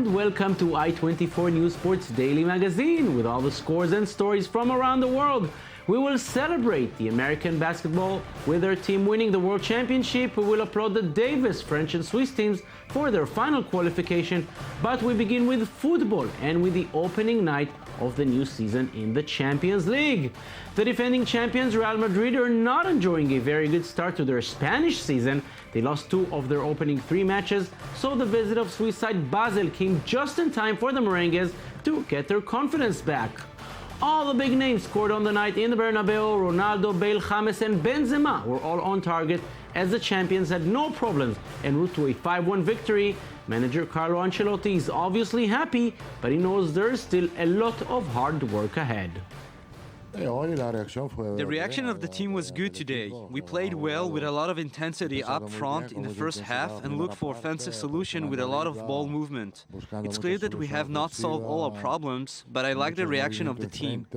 and welcome to I-24 News Sports Daily Magazine with all the scores and stories from around the world. We will celebrate the American basketball with their team winning the World Championship. We will applaud the Davis, French and Swiss teams for their final qualification. But we begin with football and with the opening night of the new season in the Champions League. The defending champions Real Madrid are not enjoying a very good start to their Spanish season. They lost 2 of their opening 3 matches, so the visit of Swiss side Basel came just in time for the Merengues to get their confidence back. All the big names scored on the night in the Bernabeu. Ronaldo, Bale, James and Benzema were all on target as the champions had no problems en route to a 5-1 victory. Manager Carlo Ancelotti is obviously happy, but he knows there's still a lot of hard work ahead. The reaction of the team was good today. We played well with a lot of intensity up front in the first half and looked for offensive solution with a lot of ball movement. It's clear that we have not solved all our problems, but I like the reaction of the team.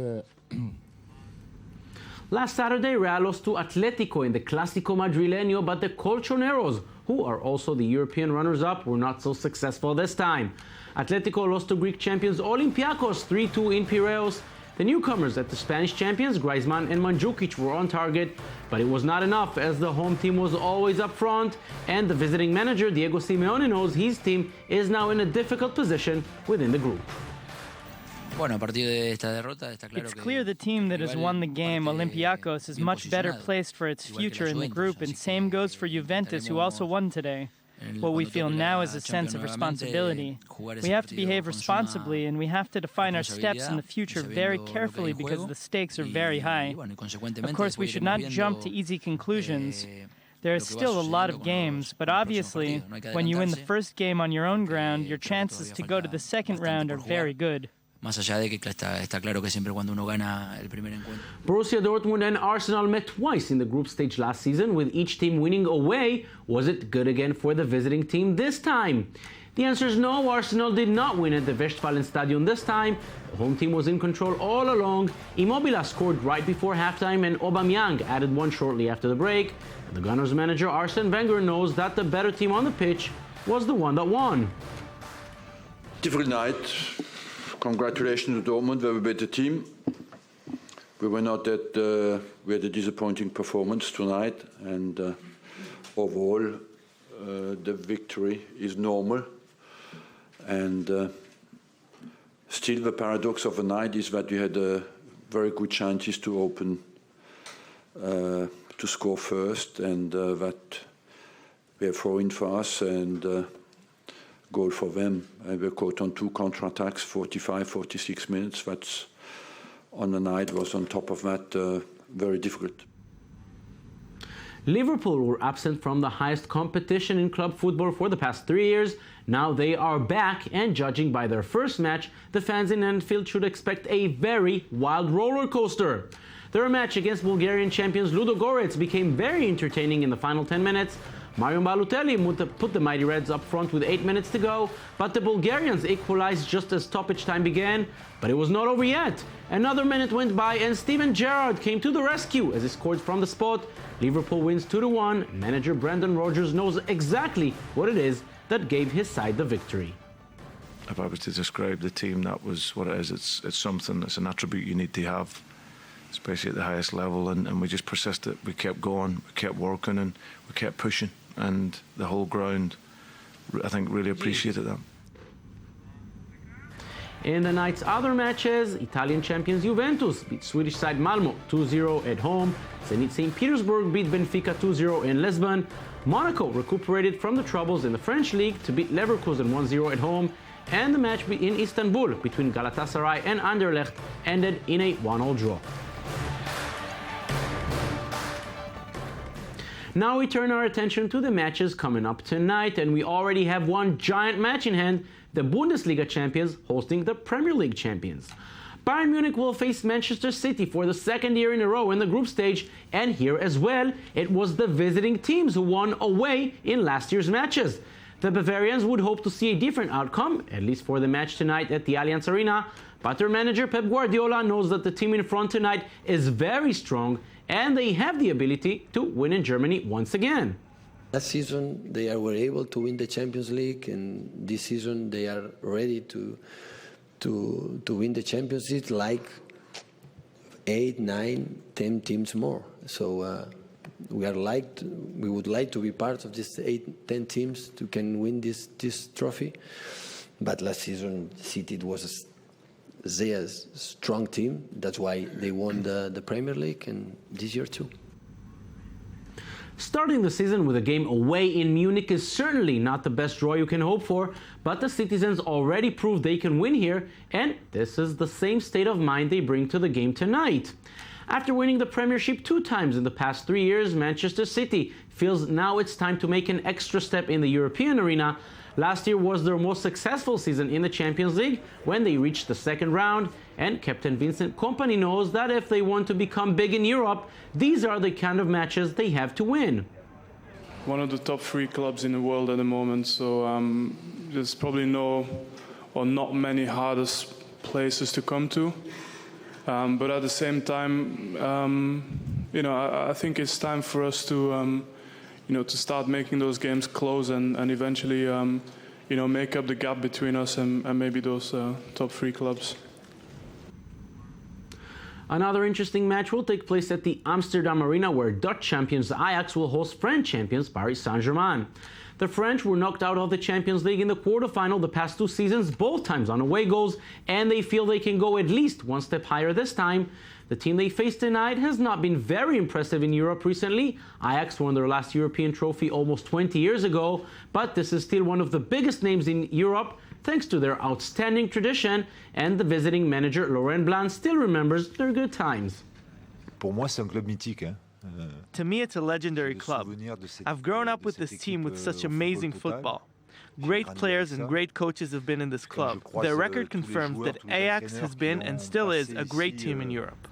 Last Saturday, Real lost to Atletico in the Clásico Madrileño, but the Colchoneros, who are also the European runners-up, were not so successful this time. Atletico lost to Greek champions Olympiacos 3-2 in Piraeus. The newcomers at the Spanish champions, Griezmann and Mandzukic, were on target, but it was not enough as the home team was always up front, and the visiting manager, Diego Simeone, knows his team is now in a difficult position within the group. It's clear the team that has won the game, Olympiacos, is much better placed for its future in the group, and same goes for Juventus, who also won today. What we feel now is a sense of responsibility. We have to behave responsibly, and we have to define our steps in the future very carefully because the stakes are very high. Of course, we should not jump to easy conclusions. There is still a lot of games, but obviously, when you win the first game on your own ground, your chances to go to the second round are very good. Borussia Dortmund and Arsenal met twice in the group stage last season, with each team winning away. Was it good again for the visiting team this time? The answer is no. Arsenal did not win at the Westfalenstadion this time. The home team was in control all along. Immobile scored right before halftime and Aubameyang added one shortly after the break. And the Gunners manager Arsene Wenger knows that the better team on the pitch was the one that won. Difficult night. Congratulations to Dortmund, very better team. We were not that, we had a disappointing performance tonight, and overall the victory is normal. And still the paradox of the night is that we had very good chances to open, to score first, and that we are throwing for us and goal for them. We caught on 2 counter-attacks, 45, 46 minutes. That's on the night was on top of that very difficult. Liverpool were absent from the highest competition in club football for the past 3 years. Now they are back, and judging by their first match, the fans in Anfield should expect a very wild roller coaster. Their match against Bulgarian champions Ludogorets became very entertaining in the final 10 minutes. Mario Balotelli put the Mighty Reds up front with 8 minutes to go, but the Bulgarians equalized just as stoppage time began. But it was not over yet. Another minute went by and Steven Gerrard came to the rescue as he scored from the spot. Liverpool wins 2-1. Manager Brendan Rodgers knows exactly what it is that gave his side the victory. If I was to describe the team, that was what it is. It's something, it's an attribute you need to have, especially at the highest level, and we just persisted. We kept going, we kept working, and we kept pushing, and the whole ground, I think, really appreciated that. In the night's other matches, Italian champions Juventus beat Swedish side Malmo 2-0 at home. Zenit St. Petersburg beat Benfica 2-0 in Lisbon. Monaco recuperated from the troubles in the French league to beat Leverkusen 1-0 at home. And the match in Istanbul between Galatasaray and Anderlecht ended in a 1-1 draw. Now we turn our attention to the matches coming up tonight, and we already have one giant match in hand, the Bundesliga champions hosting the Premier League champions. Bayern Munich will face Manchester City for the 2nd year in a row in the group stage, and here as well, it was the visiting teams who won away in last year's matches. The Bavarians would hope to see a different outcome, at least for the match tonight at the Allianz Arena, but their manager Pep Guardiola knows that the team in front tonight is very strong, and they have the ability to win in Germany once again. Last season, they were able to win the Champions League, and this season they are ready to win the Champions League like 8, 9, 10 teams more. So we would like to be part of this 8, 10 teams who can win this trophy. But last season, City was a strong team. That's why they won the Premier League, and this year too. Starting the season with a game away in Munich is certainly not the best draw you can hope for, but the citizens already proved they can win here, and this is the same state of mind they bring to the game tonight. After winning the Premiership 2 times in the past 3 years, Manchester City feels now it's time to make an extra step in the European arena. Last year was their most successful season in the Champions League when they reached the second round, and Captain Vincent Kompany knows that if they want to become big in Europe, these are the kind of matches they have to win. One of the top 3 clubs in the world at the moment, so there's probably not many hardest places to come to. But at the same time, I think it's time for us to start making those games close and eventually, make up the gap between us and maybe those top 3 clubs. Another interesting match will take place at the Amsterdam Arena, where Dutch champions Ajax will host French champions Paris Saint-Germain. The French were knocked out of the Champions League in the quarterfinal the past 2 seasons, both times on away goals, and they feel they can go at least one step higher this time. The team they face tonight has not been very impressive in Europe recently. Ajax won their last European trophy almost 20 years ago, but this is still one of the biggest names in Europe, thanks to their outstanding tradition, and the visiting manager Laurent Blanc still remembers their good times. Pour moi, c'est un club mythique, hein. To me, it's a legendary club. I've grown up with this team with such amazing football. Great players and great coaches have been in this club. Their record confirms that Ajax has been and still is a great team in Europe.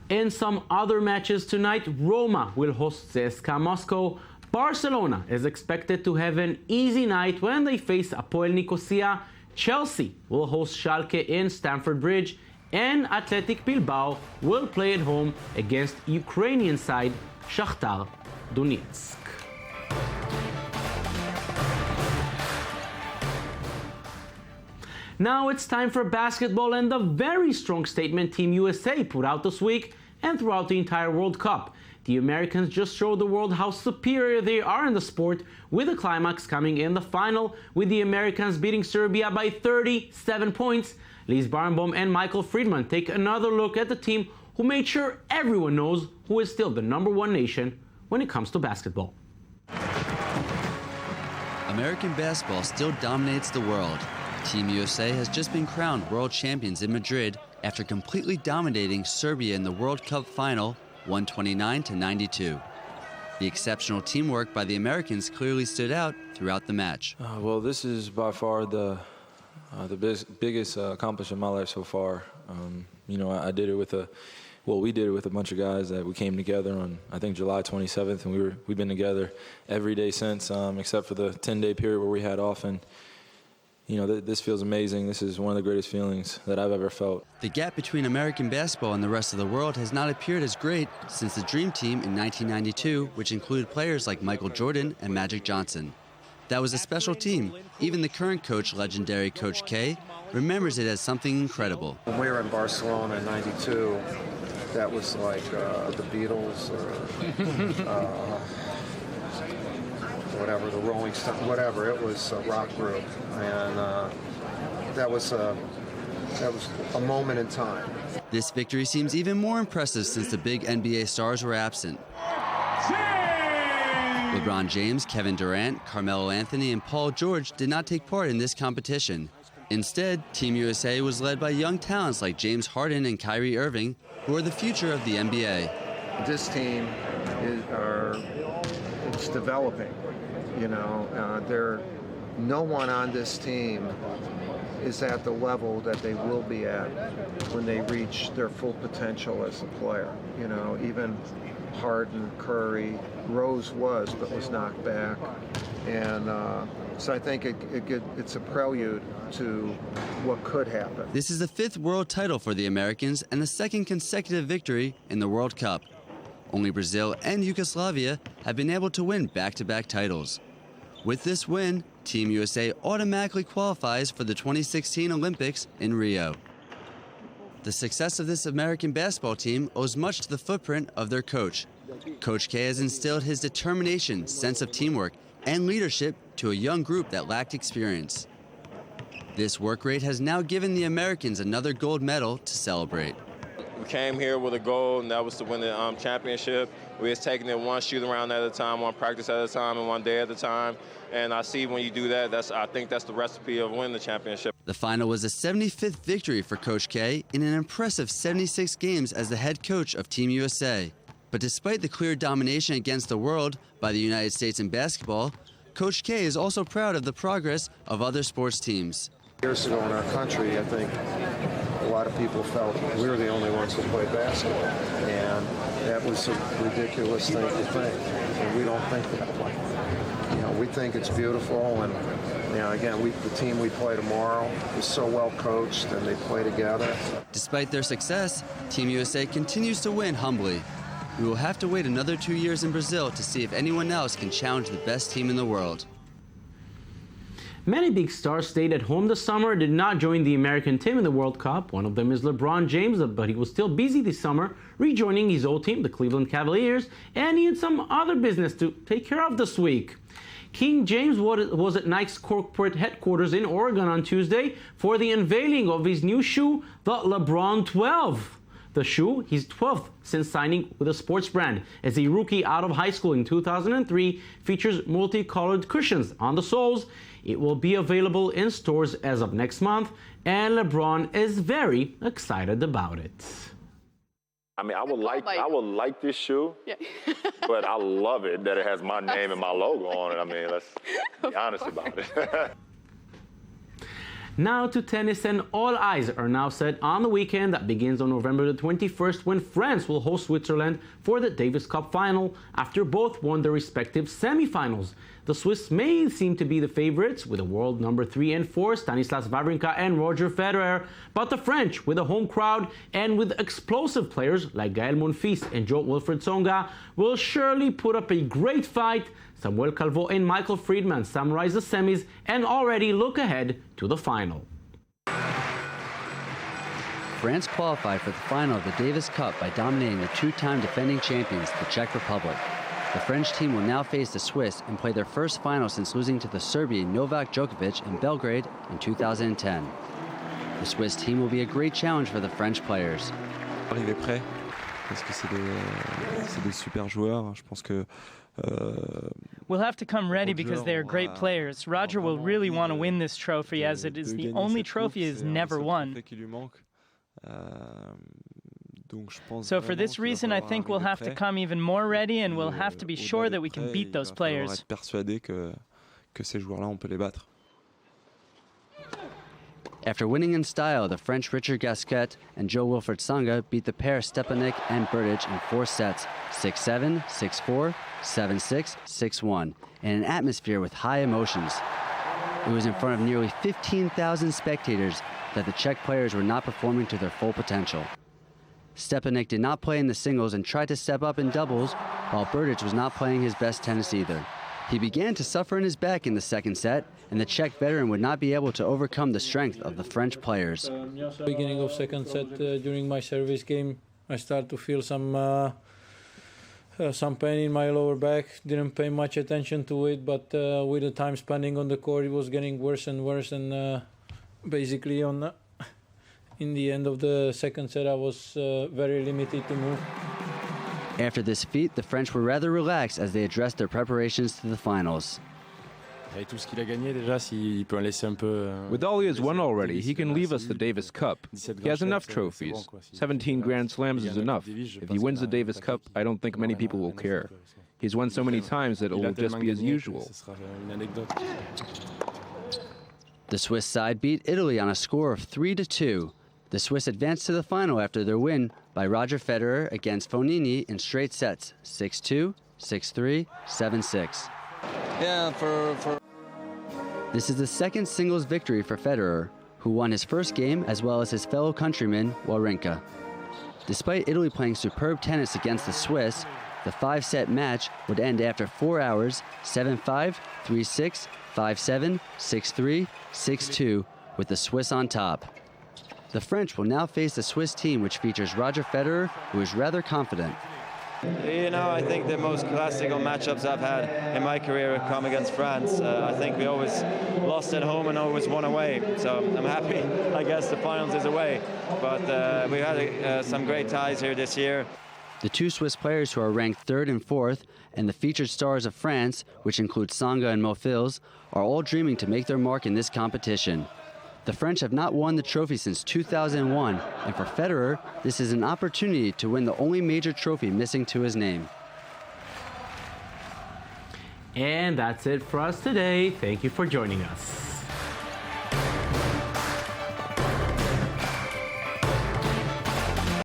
In some other matches tonight, Roma will host CSKA Moscow. Barcelona is expected to have an easy night when they face Apoel Nicosia. Chelsea will host Schalke in Stamford Bridge, and Athletic Bilbao will play at home against Ukrainian side Shakhtar Donetsk. Now it's time for basketball and the very strong statement Team USA put out this week and throughout the entire World Cup. The Americans just showed the world how superior they are in the sport, with the climax coming in the final, with the Americans beating Serbia by 37 points. Lise Barnbaum and Michael Friedman take another look at the team who made sure everyone knows who is still the #1 nation when it comes to basketball. American basketball still dominates the world. Team USA has just been crowned world champions in Madrid after completely dominating Serbia in the World Cup final, 129-92. The exceptional teamwork by the Americans clearly stood out throughout the match. Well, this is by far the biggest accomplishment of my life so far. I did it with we did it with a bunch of guys that we came together on, I think, July 27th, and we've been together every day since, except for the 10-day period where we had off. And this feels amazing. This is one of the greatest feelings that I've ever felt. The gap between American basketball and the rest of the world has not appeared as great since the Dream Team in 1992, which included players like Michael Jordan and Magic Johnson. That was a special team. Even the current coach, legendary Coach K, remembers it as something incredible. When we were in Barcelona in '92, that was like the Beatles or whatever, the Rolling Stones, whatever. It was a rock group, and that was a moment in time. This victory seems even more impressive since the big NBA stars were absent. LeBron James, Kevin Durant, Carmelo Anthony, and Paul George did not take part in this competition. Instead, Team USA was led by young talents like James Harden and Kyrie Irving, who are the future of the NBA. This team it's developing. No one on this team is at the level that they will be at when they reach their full potential as a player. Even Harden, Curry, Rose but was knocked back. And so I think it's a prelude to what could happen. This is the 5th world title for the Americans and the 2nd consecutive victory in the World Cup. Only Brazil and Yugoslavia have been able to win back-to-back titles. With this win, Team USA automatically qualifies for the 2016 Olympics in Rio. The success of this American basketball team owes much to the footprint of their coach. Coach K has instilled his determination, sense of teamwork, and leadership to a young group that lacked experience. This work rate has now given the Americans another gold medal to celebrate. We came here with a goal, and that was to win the championship. We was taking it one shoot around at a time, one practice at a time, and one day at a time. And I see when you do that, I think that's the recipe of winning the championship. The final was a 75th victory for Coach K in an impressive 76 games as the head coach of Team USA. But despite the clear domination against the world by the United States in basketball, Coach K is also proud of the progress of other sports teams. Years ago in our country, I think a lot of people felt we were the only ones who played basketball, and that was a ridiculous thing to think, and we don't think that way. You know, we think it's beautiful, and you know, again, the team we play tomorrow is so well coached, and they play together. Despite their success, Team USA continues to win humbly. We will have to wait another 2 years in Brazil to see if anyone else can challenge the best team in the world. Many big stars stayed at home this summer and did not join the American team in the World Cup. One of them is LeBron James, but he was still busy this summer, rejoining his old team, the Cleveland Cavaliers, and he had some other business to take care of this week. King James was at Nike's corporate headquarters in Oregon on Tuesday for the unveiling of his new shoe, the LeBron 12. The shoe, his 12th since signing with a sports brand. As a rookie out of high school in 2003, features multicolored cushions on the soles. It will be available in stores as of next month, and LeBron is very excited about it. I mean, I would like this shoe, yeah. But I love it that it has my name and my logo on it. I mean, let's be honest about it. Now to tennis, and all eyes are now set on the weekend that begins on November the 21st when France will host Switzerland for the Davis Cup final after both won their respective semifinals. The Swiss may seem to be the favorites with the world number 3 and 4, Stanislas Wawrinka and Roger Federer, but the French, with a home crowd and with explosive players like Gaël Monfils and Jo-Wilfried Tsonga, will surely put up a great fight. Samuel Calvo and Michael Friedman summarize the semis and already look ahead to the final. France qualified for the final of the Davis Cup by dominating the two-time defending champions, the Czech Republic. The French team will now face the Swiss and play their first final since losing to the Serbian Novak Djokovic in Belgrade in 2010. The Swiss team will be a great challenge for the French players. Arriver prêt parce que c'est des super joueurs. Je pense que we'll have to come ready because they are great players. Roger will really want to win this trophy as it is the only trophy he has never won. So for this reason, I think we'll have to come even more ready, and we'll have to be sure that we can beat those players. After winning in style, the French Richard Gasquet and Jo-Wilfried Tsonga beat the pair Stepanek and Berdych in 4 sets, 6-7, 6-4, 7-6, 6-1, in an atmosphere with high emotions. It was in front of nearly 15,000 spectators that the Czech players were not performing to their full potential. Stepanek did not play in the singles and tried to step up in doubles, while Berdych was not playing his best tennis either. He began to suffer in his back in the second set, and the Czech veteran would not be able to overcome the strength of the French players. Beginning of second set, during my service game, I started to feel some pain in my lower back. Didn't pay much attention to it, but with the time spending on the court, it was getting worse and worse. And basically, in the end of the second set, I was very limited to move. After this feat, the French were rather relaxed as they addressed their preparations to the finals. With all he has won already, he can leave us the Davis Cup. He has enough trophies. 17 Grand Slams is enough. If he wins the Davis Cup, I don't think many people will care. He's won so many times that it will just be as usual. The Swiss side beat Italy on a score of 3-2. The Swiss advanced to the final after their win by Roger Federer against Fognini in straight sets, 6-2, 6-3, 7-6. This is the second singles victory for Federer, who won his first game as well as his fellow countryman, Wawrinka. Despite Italy playing superb tennis against the Swiss, the 5-set match would end after 4 hours, 7-5, 3-6, 5-7, 6-3, 6-2, with the Swiss on top. The French will now face the Swiss team, which features Roger Federer, who is rather confident. You know, I think the most classical matchups I've had in my career have come against France. I think we always lost at home and always won away. So I'm happy, I guess, the finals is away. But we've had some great ties here this year. The two Swiss players who are ranked 3rd and 4th, and the featured stars of France, which include Tsonga and Monfils, are all dreaming to make their mark in this competition. The French have not won the trophy since 2001, and for Federer, this is an opportunity to win the only major trophy missing to his name. And that's it for us today. Thank you for joining us.